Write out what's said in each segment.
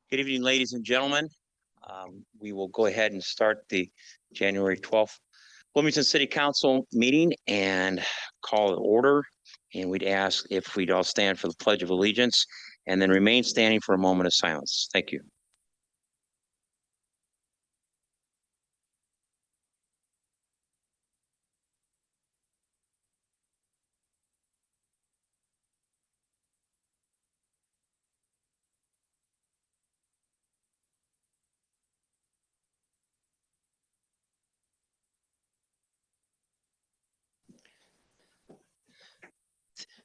Good evening, ladies and gentlemen. We will go ahead and start the January 12th Bloomington City Council meeting and call it order. And we'd ask if we'd all stand for the Pledge of Allegiance and then remain standing for a moment of silence. Thank you.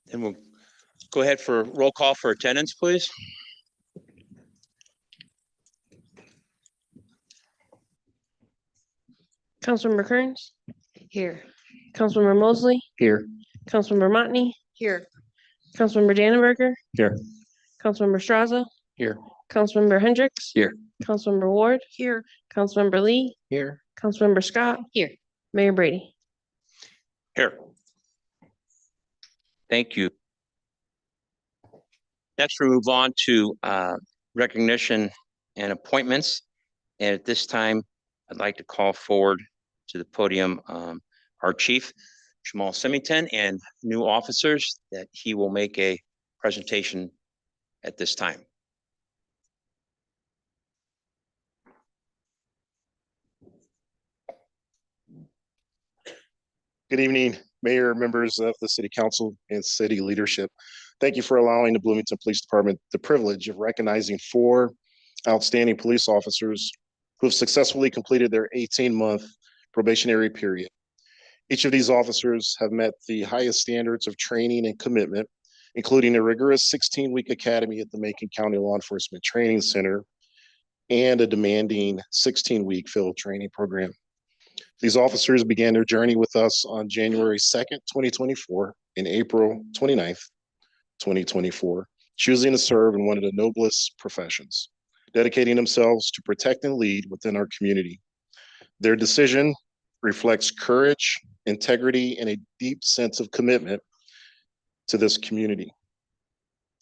Then we'll go ahead for roll call for attendance, please. Councilmember Kearns? Here. Councilmember Mosley? Here. Councilmember Motney? Here. Councilmember Dannenberger? Here. Councilmember Straza? Here. Councilmember Hendricks? Here. Councilmember Ward? Here. Councilmember Lee? Here. Councilmember Scott? Here. Mayor Brady? Here. Thank you. Next, we move on to recognition and appointments. And at this time, I'd like to call forward to the podium our chief, Jamal Symington, and new officers that he will make a presentation at this time. Good evening, Mayor, members of the City Council, and city leadership. Thank you for allowing the Bloomington Police Department the privilege of recognizing 4 outstanding police officers who have successfully completed their 18-month probationary period. Each of these officers have met the highest standards of training and commitment, including a rigorous 16-week academy at the Macon County Law Enforcement Training Center and a demanding 16-week field training program. These officers began their journey with us on January 2nd, 2024, and April 29th, 2024, choosing to serve in one of the noblest professions, dedicating themselves to protect and lead within our community. Their decision reflects courage, integrity, and a deep sense of commitment to this community.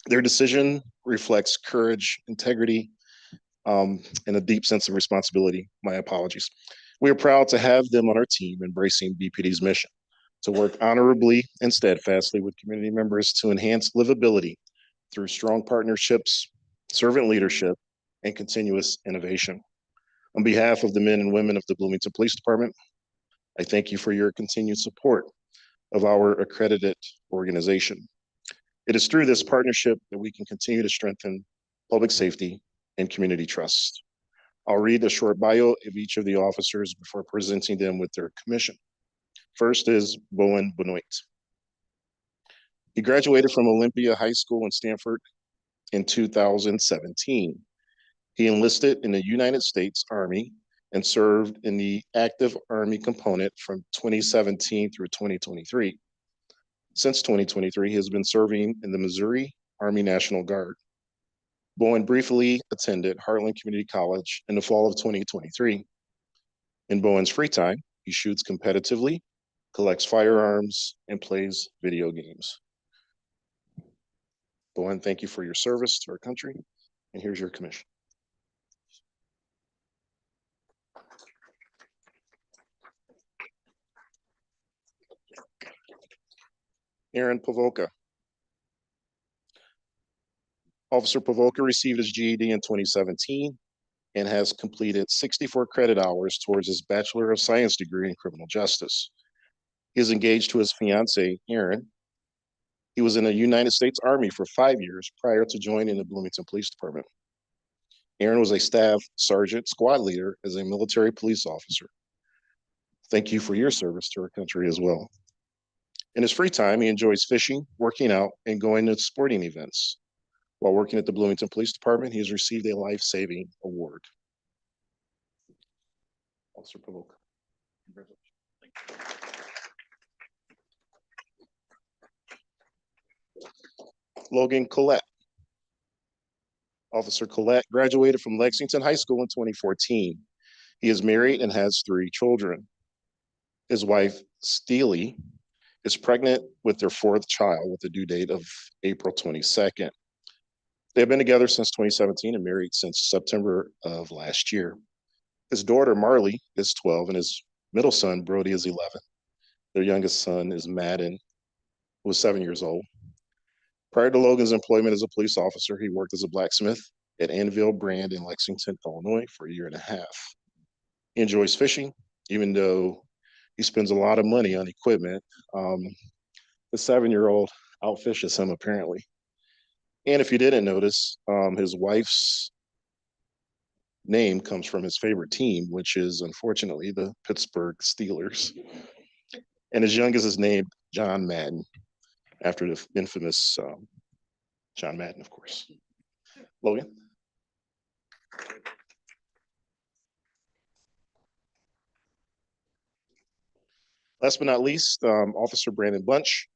Their decision reflects courage, integrity, and a deep sense of responsibility. My apologies. We are proud to have them on our team embracing BPD's mission to work honorably and steadfastly with community members to enhance livability through strong partnerships, servant leadership, and continuous innovation. On behalf of the men and women of the Bloomington Police Department, I thank you for your continued support of our accredited organization. It is through this partnership that we can continue to strengthen public safety and community trust. I'll read a short bio of each of the officers before presenting them with their commission. First is Bowen Benoit. He graduated from Olympia High School in Stanford in 2017. He enlisted in the United States Army and served in the active Army component from 2017 through 2023. Since 2023, he has been serving in the Missouri Army National Guard. Bowen briefly attended Heartland Community College in the fall of 2023. In Bowen's free time, he shoots competitively, collects firearms, and plays video games. Bowen, thank you for your service to our country, and here's your commission. Aaron Pavoka. Officer Pavoka received his GED in 2017 and has completed 64 credit hours towards his Bachelor of Science degree in criminal justice. He is engaged to his fiancee, Erin. He was in the United States Army for 5 years prior to joining the Bloomington Police Department. Erin was a staff sergeant squad leader as a military police officer. Thank you for your service to our country as well. In his free time, he enjoys fishing, working out, and going to sporting events. While working at the Bloomington Police Department, he has received a life-saving award. Officer Pavoka. Logan Collette. Officer Collette graduated from Lexington High School in 2014. He is married and has 3 children. His wife, Steely, is pregnant with their 4th child with a due date of April 22nd. They have been together since 2017 and married since September of last year. His daughter, Marley, is 12, and his middle son, Brody, is 11. Their youngest son is Madden, who was 7 years old. Prior to Logan's employment as a police officer, he worked as a blacksmith at Anvil Brand in Lexington, Illinois for a year and a half. He enjoys fishing, even though he spends a lot of money on equipment. The 7-year-old outfishes him, apparently. And if you didn't notice, his wife's name comes from his favorite team, which is unfortunately the Pittsburgh Steelers. And his youngest is named John Madden, after the infamous John Madden, of course. Logan? Last but not least, Officer Brandon Bunch.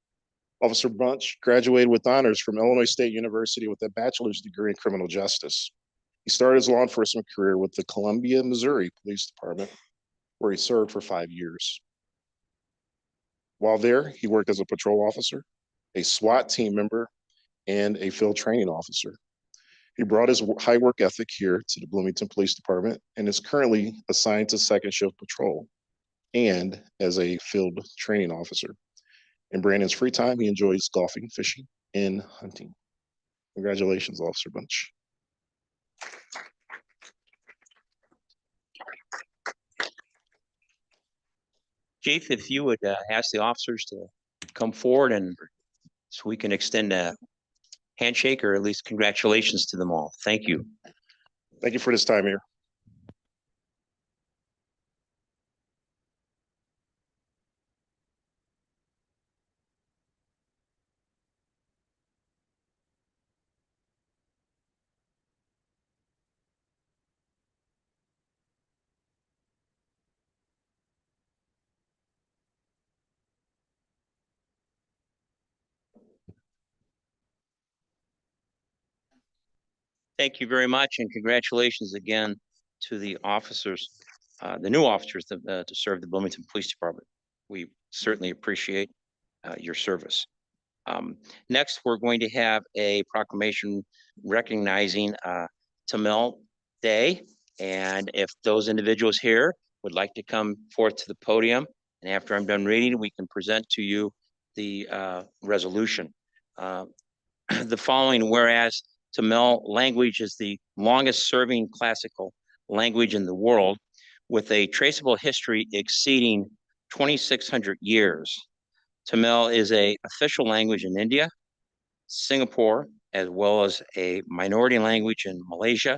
Officer Bunch graduated with honors from Illinois State University with a bachelor's degree in criminal justice. He started his law enforcement career with the Columbia, Missouri Police Department, where he served for 5 years. While there, he worked as a patrol officer, a SWAT team member, and a field training officer. He brought his high work ethic here to the Bloomington Police Department and is currently assigned to second shift patrol and as a field training officer. In Brandon's free time, he enjoys golfing, fishing, and hunting. Congratulations, Officer Bunch. Chief, if you would ask the officers to come forward and so we can extend a handshake or at least congratulations to them all. Thank you. Thank you for this time here. Thank you very much, and congratulations again to the officers, the new officers to serve the Bloomington Police Department. We certainly appreciate your service. Next, we're going to have a proclamation recognizing Tamil Day, and if those individuals here would like to come forth to the podium, and after I'm done reading, we can present to you the resolution. The following, whereas Tamil language is the longest serving classical language in the world, with a traceable history exceeding 2,600 years. Tamil is an official language in India, Singapore, as well as a minority language in Malaysia,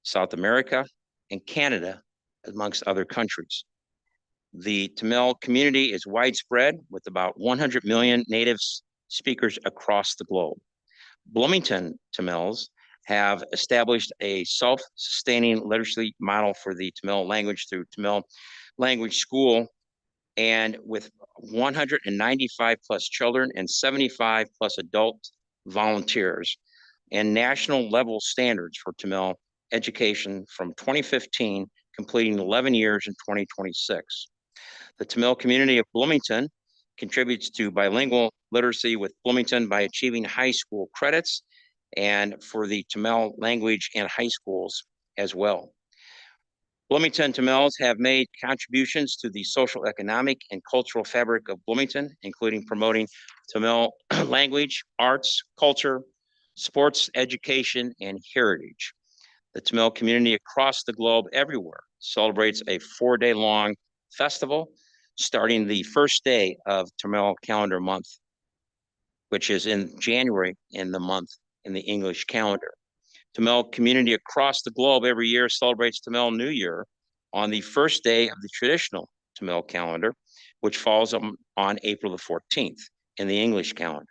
South America, and Canada, amongst other countries. The Tamil community is widespread with about 100 million native speakers across the globe. Bloomington Tamils have established a self-sustaining literacy model for the Tamil language through Tamil Language School, and with 195 plus children and 75 plus adult volunteers, and national level standards for Tamil education from 2015, completing 11 years in 2026. The Tamil community of Bloomington contributes to bilingual literacy with Bloomington by achieving high school credits and for the Tamil language and high schools as well. Bloomington Tamils have made contributions to the social, economic, and cultural fabric of Bloomington, including promoting Tamil language, arts, culture, sports, education, and heritage. The Tamil community across the globe everywhere celebrates a 4-day-long festival starting the first day of Tamil calendar month, which is in January in the month in the English calendar. Tamil community across the globe every year celebrates Tamil New Year on the first day of the traditional Tamil calendar, which falls on April the 14th in the English calendar.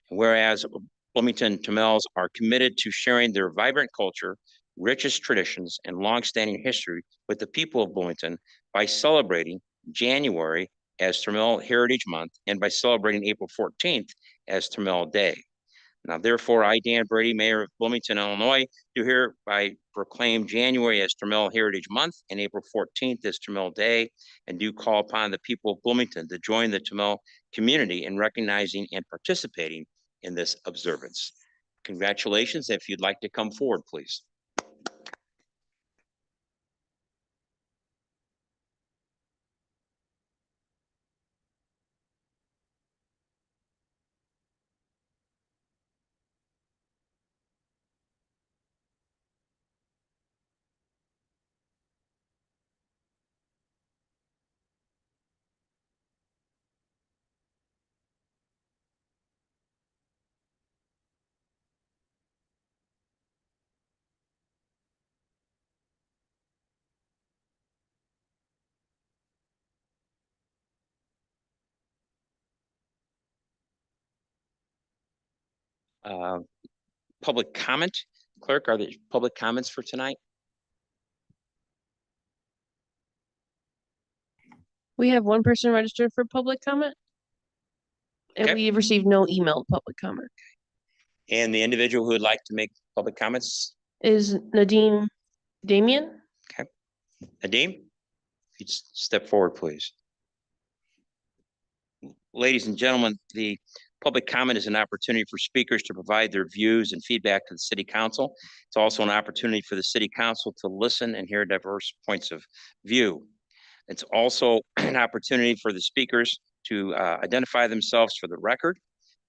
Whereas Bloomington Tamils are committed to sharing their vibrant culture, richest traditions, and longstanding history with the people of Bloomington by celebrating January as Tamil Heritage Month and by celebrating April 14th as Tamil Day. Now, therefore, I, Dan Brady, Mayor of Bloomington, Illinois, do hereby proclaim January as Tamil Heritage Month and April 14th as Tamil Day, and do call upon the people of Bloomington to join the Tamil community in recognizing and participating in this observance. Congratulations. If you'd like to come forward, please. Public comment. Clerk, are there public comments for tonight? We have one person registered for public comment. And Okay. we have received no emailed public comment. And the individual who would like to make public comments, Is Nadim Damien? Nadeem, if you'd step forward, please. Ladies and gentlemen, the public comment is an opportunity for speakers to provide their views and feedback to the city council. It's also an opportunity for the city council to listen and hear diverse points of view. It's also an opportunity for the speakers to identify themselves for the record.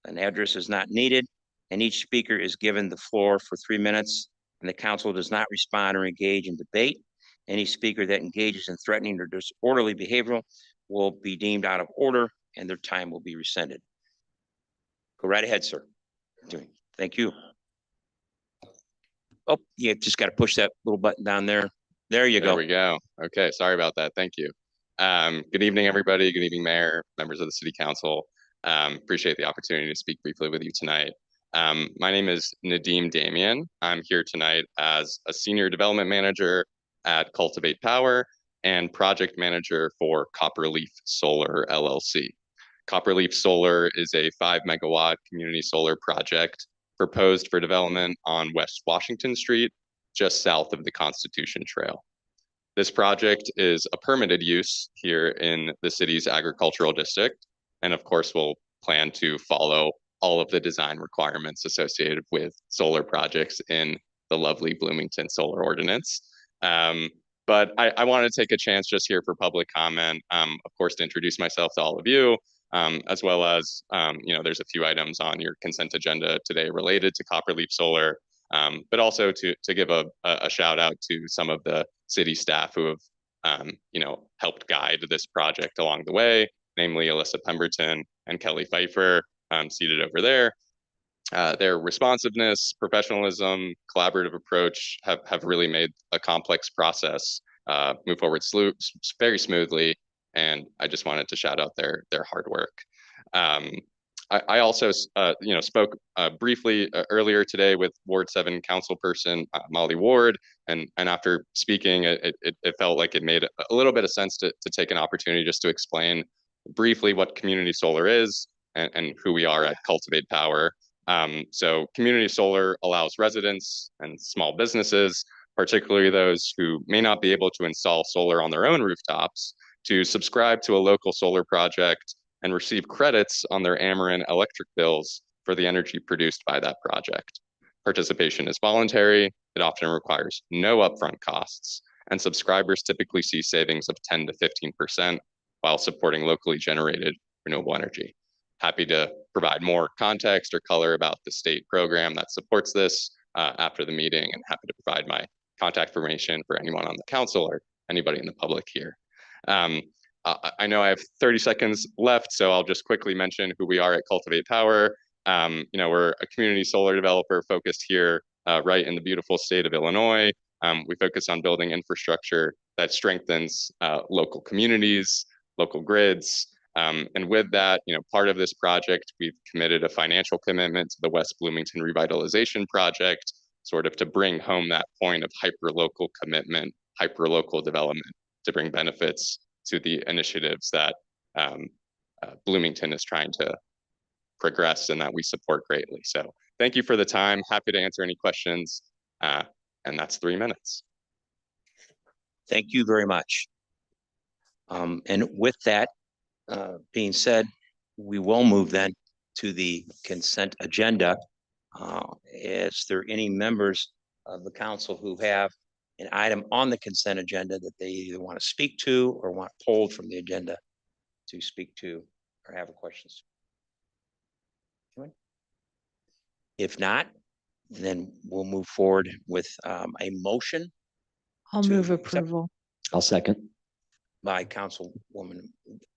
An address is not needed, and each speaker is given the floor for 3 minutes, and the council does not respond or engage in debate. Any speaker that engages in threatening or disorderly behavior will be deemed out of order, and their time will be rescinded. Go right ahead, sir. Thank you. Oh, you just got to push that little button down there. There you go. There we go. Okay, sorry about that. Thank you. Good evening, everybody. Good evening, Mayor, members of the City Council. Appreciate the opportunity to speak briefly with you tonight. My name is Nadim Damien. I'm here tonight as a Senior Development Manager at Cultivate Power and Project Manager for Copperleaf Solar LLC. Copperleaf Solar is a 5-megawatt community solar project proposed for development on West Washington Street, just south of the Constitution Trail. This project is a permitted use here in the city's agricultural district, and of course we'll plan to follow all of the design requirements associated with solar projects in the lovely Bloomington Solar Ordinance. But I want to take a chance just here for public comment, of course, to introduce myself to all of you, as well as, there's a few items on your consent agenda today related to Copperleaf Solar, but also to give a shout out to some of the city staff who have, helped guide this project along the way, namely Alyssa Pemberton and Kelly Pfeiffer, seated over there. Their responsiveness, professionalism, collaborative approach have really made a complex process move forward very smoothly. And I just wanted to shout out their hard work. I also, spoke briefly earlier today with Ward 7 councilperson Molly Ward, and after speaking, it felt like it made a little bit of sense to take an opportunity just to explain briefly what community solar is and who we are at Cultivate Power. So community solar allows residents and small businesses, particularly those who may not be able to install solar on their own rooftops, to subscribe to a local solar project and receive credits on their Ameren electric bills for the energy produced by that project. Participation is voluntary. It often requires no upfront costs, and subscribers typically see savings of 10 to 15% while supporting locally generated renewable energy. Happy to provide more context or color about the state program that supports this after the meeting, and happy to provide my contact information for anyone on the council or anybody in the public here. I know I have 30 seconds left, so I'll just quickly mention who we are at Cultivate Power. We're a community solar developer focused here right in the beautiful state of Illinois. We focus on building infrastructure that strengthens local communities, local grids. And with that, part of this project, we've committed a financial commitment to the West Bloomington Revitalization Project, sort of to bring home that point of hyper-local commitment, hyper-local development, to bring benefits to the initiatives that Bloomington is trying to progress and that we support greatly. So thank you for the time. Happy to answer any questions. And that's 3 minutes. Thank you very much. And with that being said, we will move then to the consent agenda. Is there any members of the council who have an item on the consent agenda that they either want to speak to or want pulled from the agenda to speak to or have questions? Anyone? If not, then we'll move forward with a motion I'll To move accept- approval. I'll second. by Councilwoman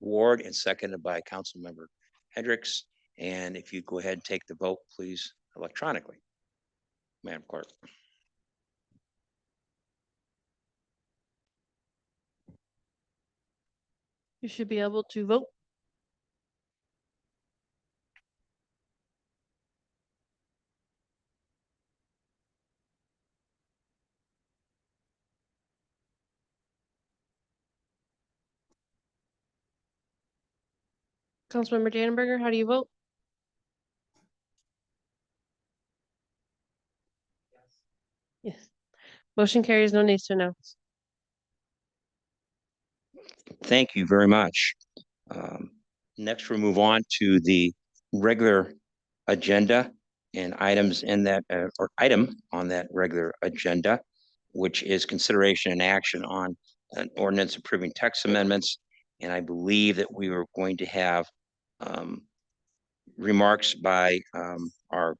Ward and seconded by Councilmember Hendricks. And if you go ahead and take the vote, please, electronically. Madam Clerk. You should be able to vote. Councilmember Dannenberger, how do you vote? Yes. Motion carries, no nays to announce. Thank you very much. Next, we'll move on to the regular agenda and items in that, or item on that regular agenda, which is consideration and action on an ordinance approving text amendments. And I believe that we were going to have remarks by our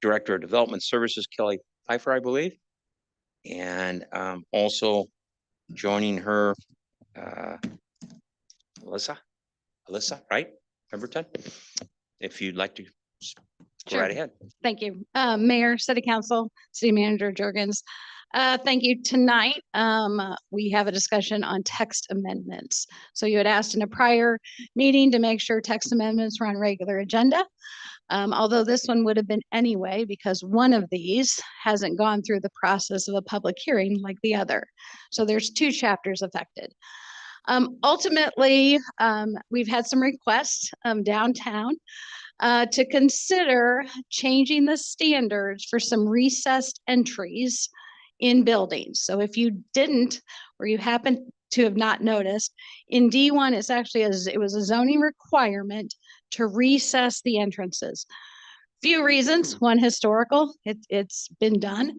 Director of Development Services, Kelly Pfeiffer, I believe. And also joining her, Alyssa, right? Pemberton? If you'd like to go right Sure. ahead. Thank you. Mayor, City Council, City Manager Jurgens. Thank you. Tonight, we have a discussion on text amendments. So you had asked in a prior meeting to make sure text amendments were on regular agenda. Although this one would have been anyway, because one of these hasn't gone through the process of a public hearing like the other. So there's two chapters affected. Ultimately, we've had some requests downtown to consider changing the standards for some recessed entries in buildings. So if you didn't, or you happen to have not noticed, in D1, it's actually, it was a zoning requirement to recess the entrances. Few reasons. One, historical, it's been done.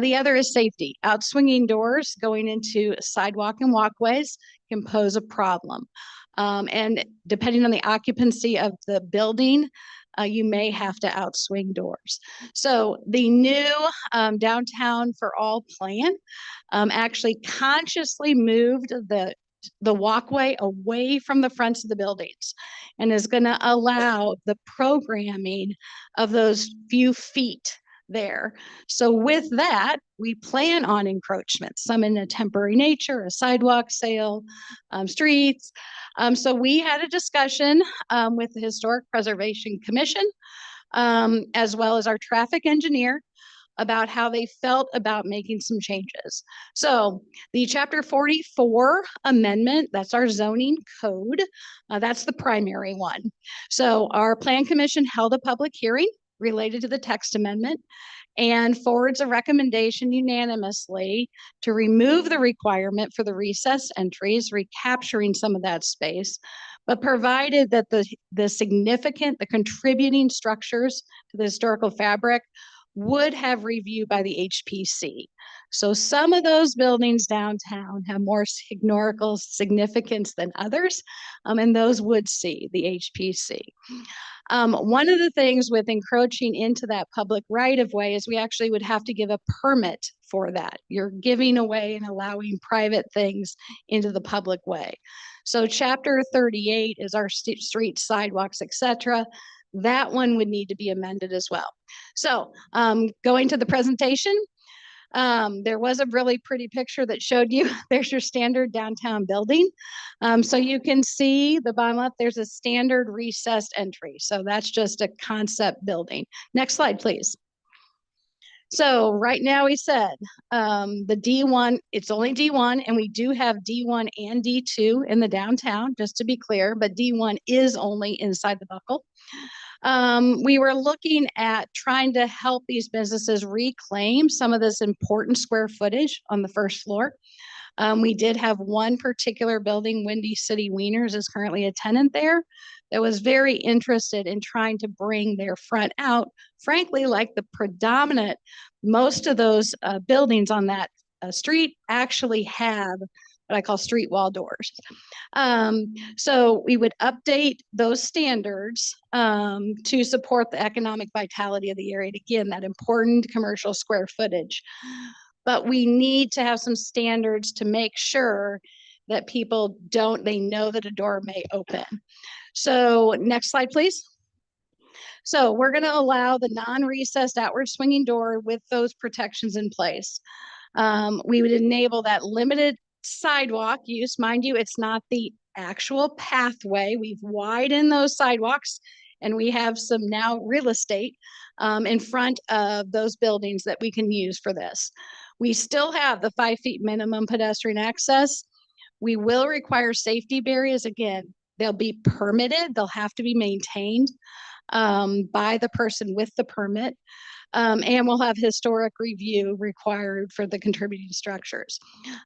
The other is safety. Outswinging doors going into sidewalk and walkways can pose a problem. And depending on the occupancy of the building, you may have to outswing doors. So the new Downtown for All plan actually consciously moved the walkway away from the fronts of the buildings and is going to allow the programming of those few feet there. So with that, we plan on encroachments, some in a temporary nature, a sidewalk sale, streets. So we had a discussion with the Historic Preservation Commission, as well as our traffic engineer, about how they felt about making some changes. So the Chapter 44 amendment, that's our zoning code. That's the primary one. So our Plan Commission held a public hearing related to the text amendment and forwards a recommendation unanimously to remove the requirement for the recessed entries, recapturing some of that space, but provided that the contributing structures to the historical fabric would have review by the HPC. So some of those buildings downtown have more historical significance than others, and those would see the HPC. One of the things with encroaching into that public right of way is we actually would have to give a permit for that. You're giving away and allowing private things into the public way. So Chapter 38 is our streets, sidewalks, etc. That one would need to be amended as well. So going to the presentation, there was a really pretty picture that showed you, there's your standard downtown building. So you can see the bottom left, there's a standard recessed entry. So that's just a concept building. Next slide, please. So right now we said the D1, it's only D1, and we do have D1 and D2 in the downtown, just to be clear, but D1 is only inside the buckle. We were looking at trying to help these businesses reclaim some of this important square footage on the first floor. We did have one particular building, Windy City Wieners is currently a tenant there, that was very interested in trying to bring their front out. Frankly, like the predominant, most of those buildings on that street actually have what I call street wall doors. So we would update those standards to support the economic vitality of the area. And again, that important commercial square footage. But we need to have some standards to make sure that people they know that a door may open. So next slide, please. So we're going to allow the non-recessed outward swinging door with those protections in place. We would enable that limited sidewalk use. Mind you, it's not the actual pathway. We've widened those sidewalks and we have some now real estate in front of those buildings that we can use for this. We still have the 5 feet minimum pedestrian access. We will require safety barriers. Again, they'll be permitted. They'll have to be maintained by the person with the permit. And we'll have historic review required for the contributing structures.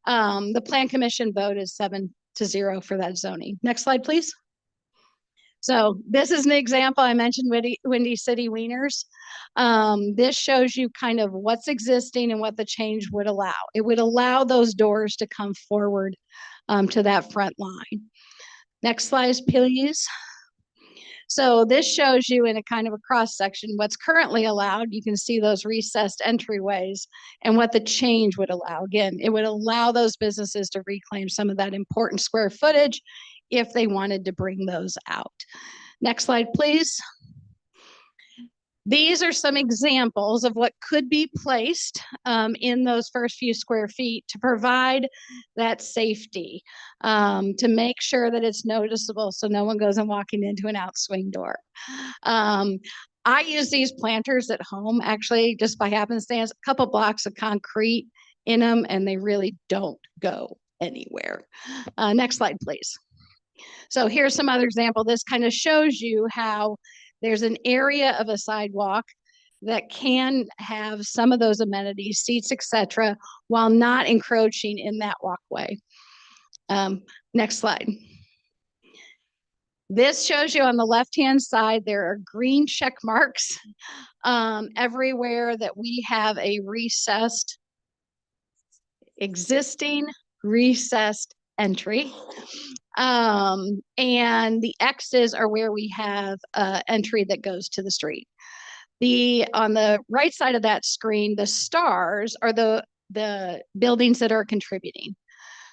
The Plan Commission vote is 7-0 for that zoning. Next slide, please. So this is an example. I mentioned Windy City Wieners. This shows you kind of what's existing and what the change would allow. It would allow those doors to come forward to that front line. Next slide, please. So this shows you in a kind of a cross section what's currently allowed. You can see those recessed entryways and what the change would allow. Again, it would allow those businesses to reclaim some of that important square footage if they wanted to bring those out. Next slide, please. These are some examples of what could be placed in those first few square feet to provide that safety, to make sure that it's noticeable so no one goes and walking into an outswing door. I use these planters at home, actually, just by happenstance, a couple blocks of concrete in them, and they really don't go anywhere. Next slide, please. So here's some other example. This kind of shows you how there's an area of a sidewalk that can have some of those amenities, seats, etc., while not encroaching in that walkway. Next slide. This shows you on the left-hand side, there are green check marks everywhere that we have a existing recessed entry. And the X's are where we have entry that goes to the street. On the right side of that screen, the stars are the buildings that are contributing.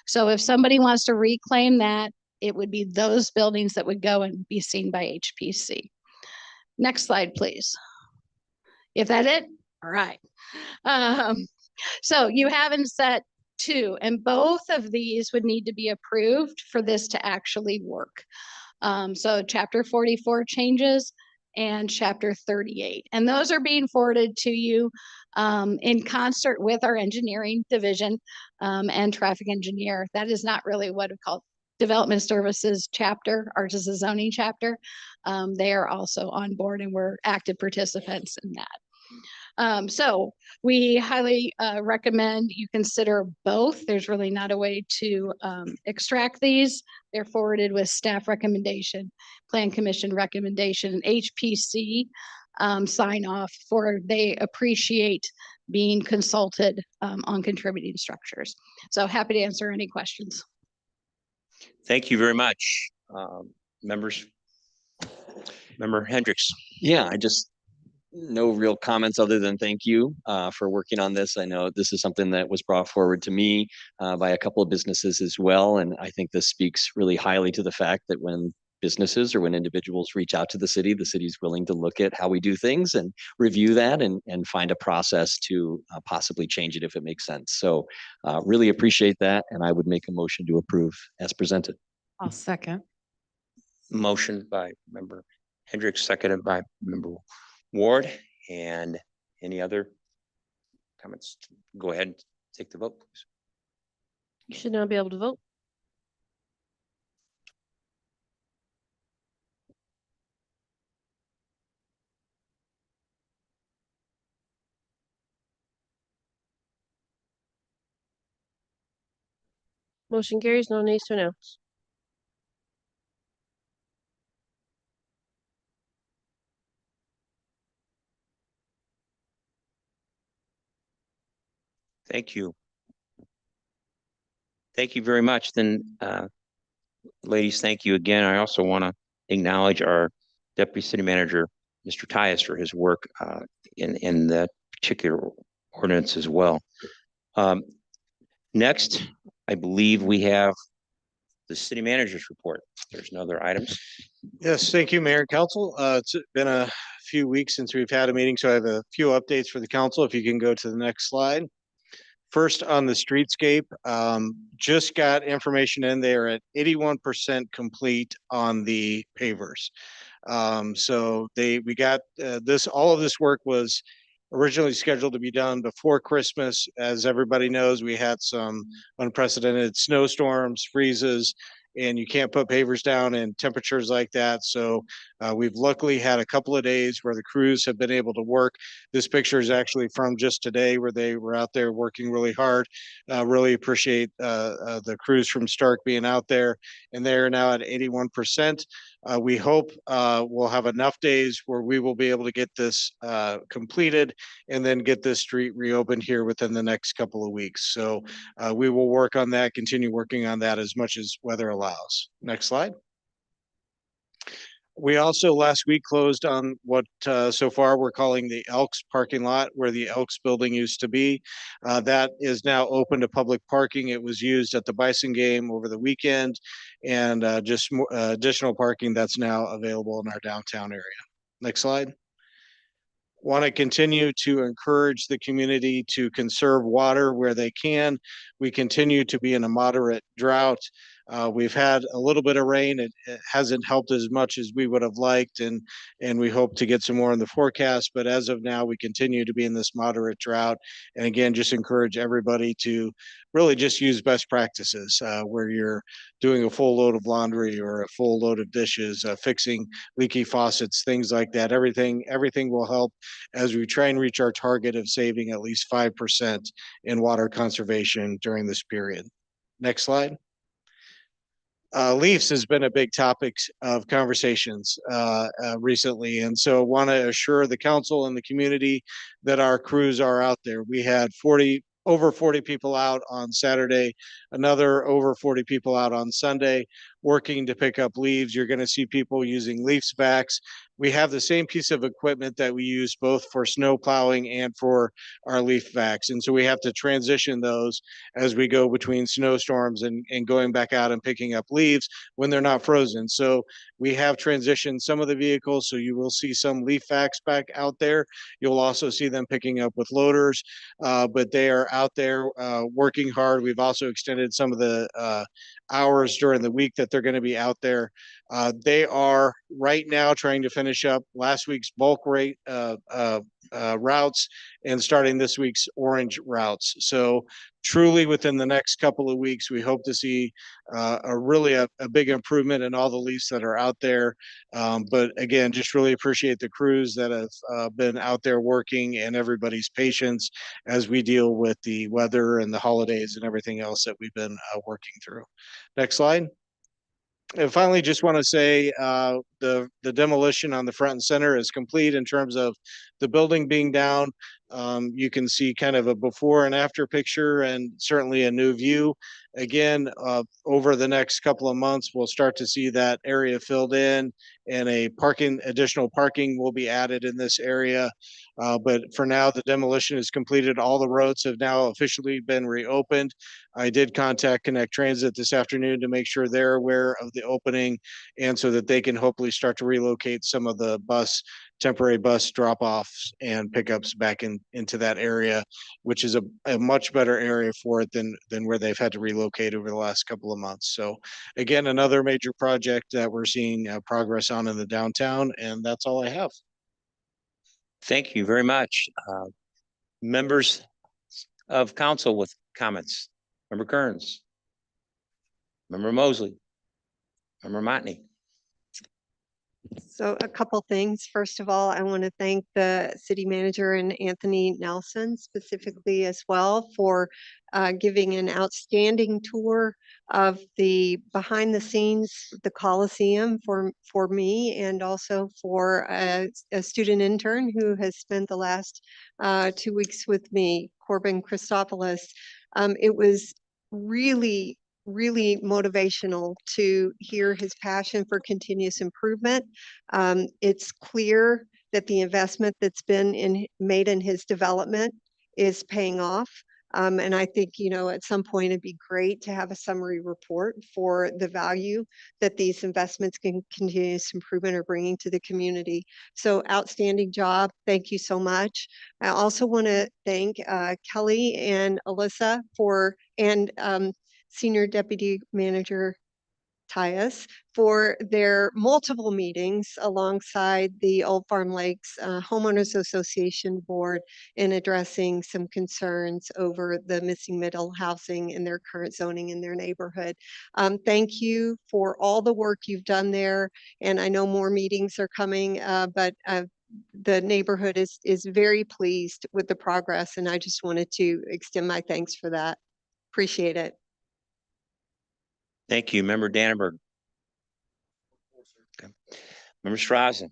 So if somebody wants to reclaim that, it would be those buildings that would go and be seen by HPC. Next slide, please. If that it, all right. So you have in set 2, and both of these would need to be approved for this to actually work. So chapter 44 changes and chapter 38, and those are being forwarded to you in concert with our engineering division and traffic engineer. That is not really what we call development services chapter, ours is a zoning chapter. They are also on board and we're active participants in that. So we highly recommend you consider both. There's really not a way to extract these. They're forwarded with staff recommendation, Plan Commission recommendation, and HPC sign off for they appreciate being consulted on contributing structures. So happy to answer any questions. Thank you very much, members. Member Hendricks. Yeah, no real comments other than thank you for working on this. I know this is something that was brought forward to me by a couple of businesses as well. And I think this speaks really highly to the fact that when businesses or when individuals reach out to the city is willing to look at how we do things and review that and find a process to possibly change it if it makes sense. So really appreciate that. And I would make a motion to approve as presented. I'll second. Motion by member Hendricks, seconded by member Ward. And any other comments? Go ahead and take the vote, please. You should now be able to vote. Motion carries. No nays to announce. Thank you. Thank you very much. Then, ladies, thank you again. I also want to acknowledge our Deputy City Manager, Mr. Tyus, for his work in that particular ordinance as well. Next, I believe we have the city manager's report. There's no other items. Yes, thank you, Mayor and Council. It's been a few weeks since we've had a meeting, so I have a few updates for the council. If you can go to the next slide. First, on the streetscape, just got information in there at 81% complete on the pavers. So we got all of this work was originally scheduled to be done before Christmas. As everybody knows, we had some unprecedented snowstorms, freezes, and you can't put pavers down in temperatures like that. So we've luckily had a couple of days where the crews have been able to work. This picture is actually from just today where they were out there working really hard. Really appreciate the crews from Stark being out there, and they're now at 81%. We hope we'll have enough days where we will be able to get this completed and then get this street reopened here within the next couple of weeks. So we will work on that, continue working on that as much as weather allows. Next slide. We also last week closed on what so far we're calling the Elks parking lot, where the Elks building used to be. That is now open to public parking. It was used at the Bison game over the weekend, and just additional parking that's now available in our downtown area. Next slide. Want to continue to encourage the community to conserve water where they can. We continue to be in a moderate drought. We've had a little bit of rain. It hasn't helped as much as we would have liked, and we hope to get some more in the forecast. But as of now, we continue to be in this moderate drought. And again, just encourage everybody to really just use best practices where you're doing a full load of laundry or a full load of dishes, fixing leaky faucets, things like that. Everything will help as we try and reach our target of saving at least 5% in water conservation during this period. Next slide. Leafs has been a big topic of conversations recently, and so want to assure the council and the community that our crews are out there. We had over 40 people out on Saturday, another over 40 people out on Sunday working to pick up leaves. You're going to see people using leaf vacs. We have the same piece of equipment that we use both for snow plowing and for our leaf vacs. And so we have to transition those as we go between snowstorms and going back out and picking up leaves when they're not frozen. So we have transitioned some of the vehicles. So you will see some leaf vacs back out there. You'll also see them picking up with loaders, but they are out there working hard. We've also extended some of the hours during the week that they're going to be out there. They are right now trying to finish up last week's bulk rate routes and starting this week's orange routes. So truly within the next couple of weeks, we hope to see a big improvement in all the leaves that are out there. But again, just really appreciate the crews that have been out there working and everybody's patience as we deal with the weather and the holidays and everything else that we've been working through. Next slide. And finally, just want to say the demolition on the front and center is complete in terms of the building being down. You can see kind of a before and after picture and certainly a new view. Again, over the next couple of months, we'll start to see that area filled in and additional parking will be added in this area. But for now, the demolition is completed. All the roads have now officially been reopened. I did contact Connect Transit this afternoon to make sure they're aware of the opening and so that they can hopefully start to relocate some of the temporary bus drop-offs and pickups back into that area, which is a much better area for it than where they've had to relocate over the last couple of months. So again, another major project that we're seeing progress on in the downtown, and that's all I have. Thank you very much. Members of council with comments. Member Kearns. Member Mosley. Member Motney. So a couple things. First of all, I want to thank the city manager and Anthony Nelson specifically as well for giving an outstanding tour of the behind the scenes, the Coliseum for me and also for a student intern who has spent the last 2 weeks with me, Corbin Christopoulos. It was really motivational to hear his passion for continuous improvement. It's clear that the investment that's been made in his development is paying off. And I think, at some point it'd be great to have a summary report for the value that these investments in continuous improvement are bringing to the community. So outstanding job. Thank you so much. I also want to thank Kelly and Alyssa and Senior Deputy Manager Tyus for their multiple meetings alongside the Old Farm Lakes Homeowners Association Board in addressing some concerns over the missing middle housing in their current zoning in their neighborhood. Thank you for all the work you've done there. And I know more meetings are coming, but the neighborhood is very pleased with the progress. And I just wanted to extend my thanks for that. Appreciate it. Thank you, Member Dannenberg. Okay. Member Strazen.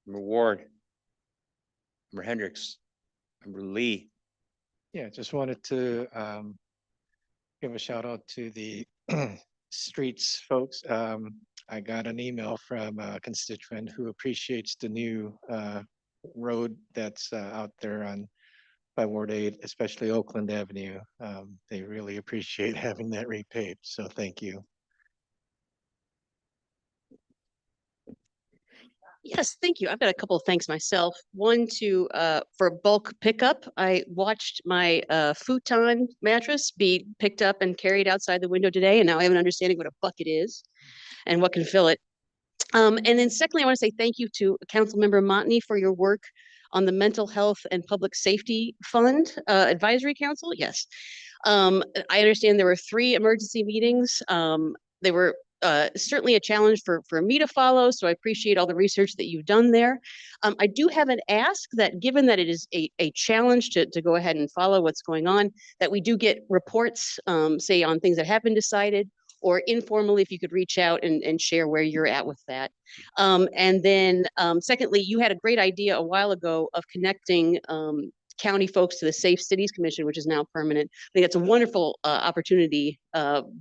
Member Ward. Member Hendricks. Member Lee. Yeah, just wanted to give a shout out to the streets folks. I got an email from a constituent who appreciates the new road that's out there by Ward 8, especially Oakland Avenue. They really appreciate having that repaved, so thank you. Yes, thank you. I've got a couple of thanks myself. One for bulk pickup. I watched my futon mattress be picked up and carried outside the window today, and now I have an understanding what a bucket is and what can fill it. And then secondly, I want to say thank you to Councilmember Montney for your work on the Mental Health and Public Safety Fund Advisory Council. Yes. I understand there were 3 emergency meetings. They were certainly a challenge for me to follow, so I appreciate all the research that you've done there. I do have an ask that given that it is a challenge to go ahead and follow what's going on, that we do get reports, say on things that have been decided, or informally, if you could reach out and share where you're at with that. And then secondly, you had a great idea a while ago of connecting county folks to the Safe Cities Commission, which is now permanent. I think that's a wonderful opportunity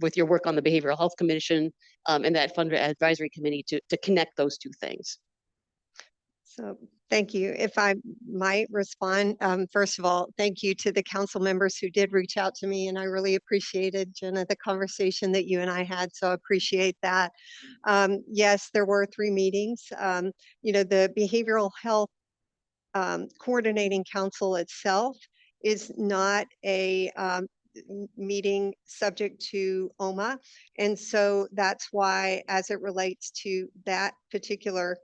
with your work on the Behavioral Health Commission and that Fund Advisory Committee to connect those 2 things. So thank you. If I might respond, first of all, thank you to the council members who did reach out to me, and I really appreciated, Jenna, the conversation that you and I had. So I appreciate that. Yes, there were 3 meetings. The Behavioral Health Coordinating Council itself is not a meeting subject to OMA. And so that's why, as it relates to that particular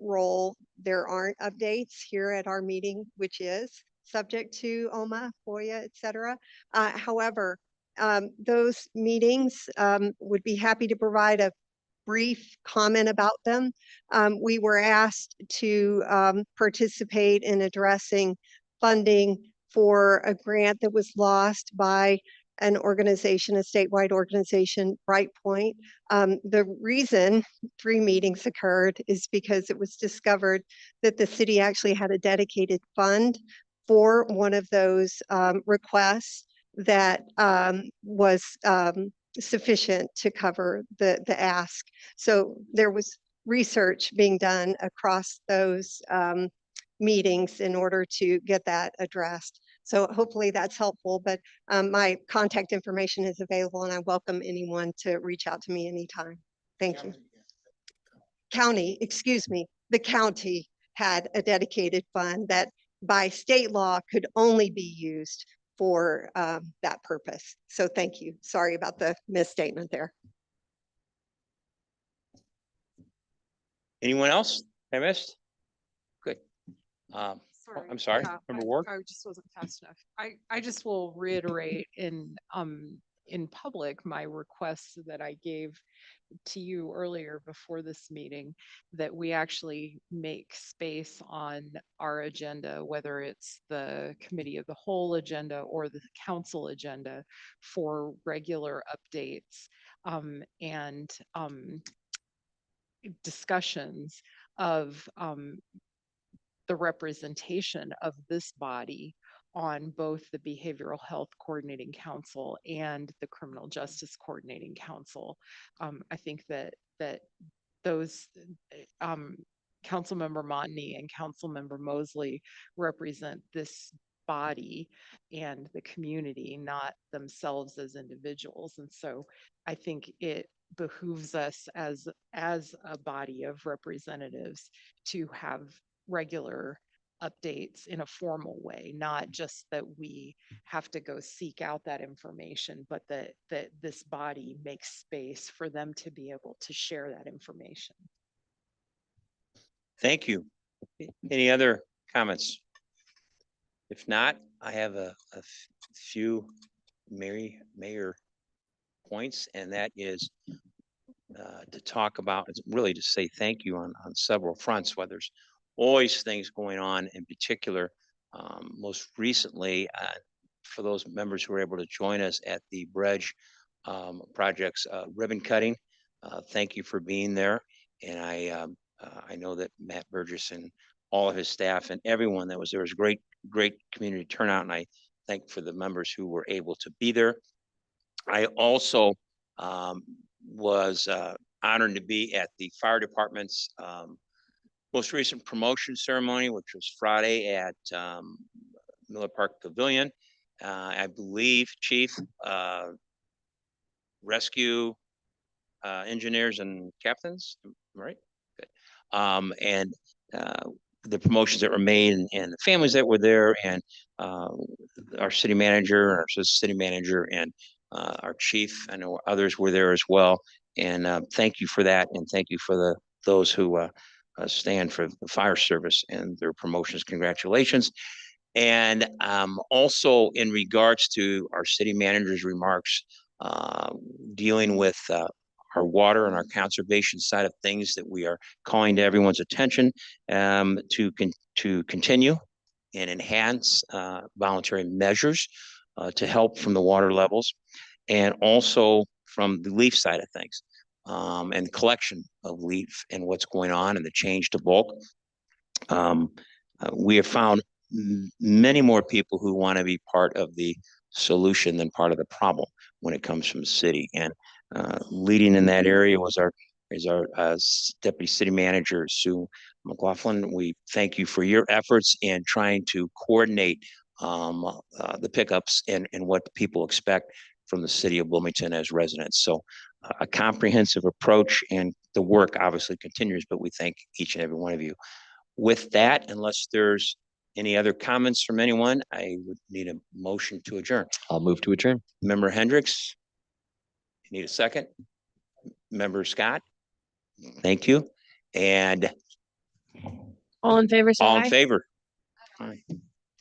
role, there aren't updates here at our meeting, which is subject to OMA, FOIA, et cetera. However, those meetings would be happy to provide a brief comment about them. We were asked to participate in addressing funding for a grant that was lost by an organization, a statewide organization, Brightpoint. The reason 3 meetings occurred is because it was discovered that the city actually had a dedicated fund for one of those requests that was sufficient to cover the ask. So there was research being done across those meetings in order to get that addressed. So hopefully that's helpful, but my contact information is available and I welcome anyone to reach out to me anytime. Thank you. The county had a dedicated fund that by state law could only be used for that purpose. So thank you. Sorry about the misstatement there. Anyone else I missed? Good. Sorry. I'm sorry, Yeah, Member Ward? I just wasn't fast enough. I just will reiterate and in public my request that I gave to you earlier before this meeting, that we actually make space on our agenda, whether it's the committee of the whole agenda or the council agenda, for regular updates and discussions of the representation of this body on both the Behavioral Health Coordinating Council and the Criminal Justice Coordinating Council. I think that those Councilmember Montney and Councilmember Mosley represent this body and the community, not themselves as individuals. And so I think it behooves us as a body of representatives to have regular updates in a formal way, not just that we have to go seek out that information, but that this body makes space for them to be able to share that information. Thank you. Any other comments? If not, I have a few mayor points, and that is to talk about, really to say thank you on several fronts. Where there's always things going on, in particular, most recently, for those members who were able to join us at the Bridge project's ribbon cutting, thank you for being there. And I know that Matt Burgess and all of his staff and everyone that was there was great community turnout, and I thank for the members who were able to be there. I also was honored to be at the fire department's most recent promotion ceremony, which was Friday at Miller Park Pavilion. I believe Chief, rescue engineers and captains, right? Good. And the promotions that were made, and the families that were there, and our city manager, our city manager, and our chief. I know others were there as well. And thank you for that, and thank you for those who stand for the fire service and their promotions. Congratulations. And also in regards to our city manager's remarks, dealing with our water and our conservation side of things, that we are calling to everyone's attention to continue and enhance voluntary measures to help from the water levels, and also from the leaf side of things, and collection of leaf and what's going on and the change to bulk. We have found many more people who want to be part of the solution than part of the problem when it comes from the city. And leading in that area was our deputy city manager, Sue McLaughlin. We thank you for your efforts in trying to coordinate the pickups and what people expect from the city of Bloomington as residents. So a comprehensive approach, and the work obviously continues, but we thank each and every one of you. With that, unless there's any other comments from anyone, I would need a motion to adjourn. I'll move to adjourn. Member Hendricks, you need a second? Member Scott, thank you. And All in favor, say all in aye. favor? Aye.